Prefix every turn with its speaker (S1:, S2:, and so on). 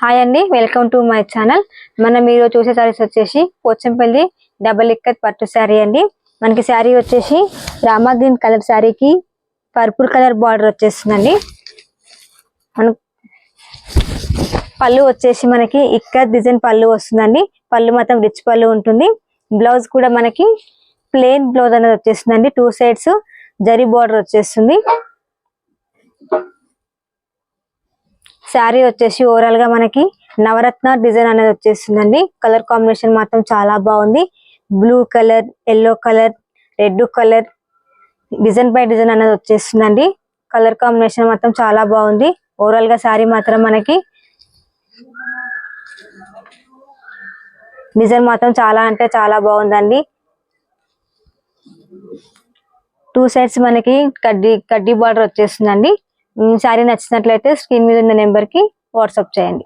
S1: Hi అండి, welcome to my channel. మనం మీరు చూసే సారీస్ వచ్చేసి పోచంపల్లి డబల్ ఇక్కత్ పట్టు శారీ అండి. మనకి శారీ వచ్చేసి రామా గ్రీన్ కలర్ శారీకి పర్పుల్ కలర్ బార్డర్ వచ్చేస్తుందండి. మన పళ్ళు వచ్చేసి మనకి ఇక్కత్ డిజైన్ పళ్ళు వస్తుందండి. పళ్ళు మాత్రం రిచ్ పళ్ళు ఉంటుంది. బ్లౌజ్ కూడా మనకి ప్లెయిన్ బ్లౌజ్ అనేది వచ్చేస్తుందండి. 2 సైడ్స్ జరీ బార్డర్ వచ్చేస్తుంది. శారీ వచ్చేసి ఓవరాల్ గా మనకి నవరత్న డిజైన్ అనేది వచ్చేస్తుందండి. కలర్ కాంబినేషన్ మాత్రం చాలా బాగుంది. Blue colour, yellow colour, red colour design by design అనేది వచ్చేస్తుందండి. కలర్ కాంబినేషన్ మాత్రం చాలా బాగుంది. ఓవరాల్ గా శారీ మాత్రం మనకి డిజైన్ మాత్రం చాలా అంటే చాలా బాగుందండి. 2 సైడ్స్ మనకి కడ్డీ బార్డర్ వచ్చేస్తుందండి. శారీ నచ్చినట్లయితే స్క్రీన్ మీద ఉన్న నెంబర్ కి వాట్సాప్ చేయండి.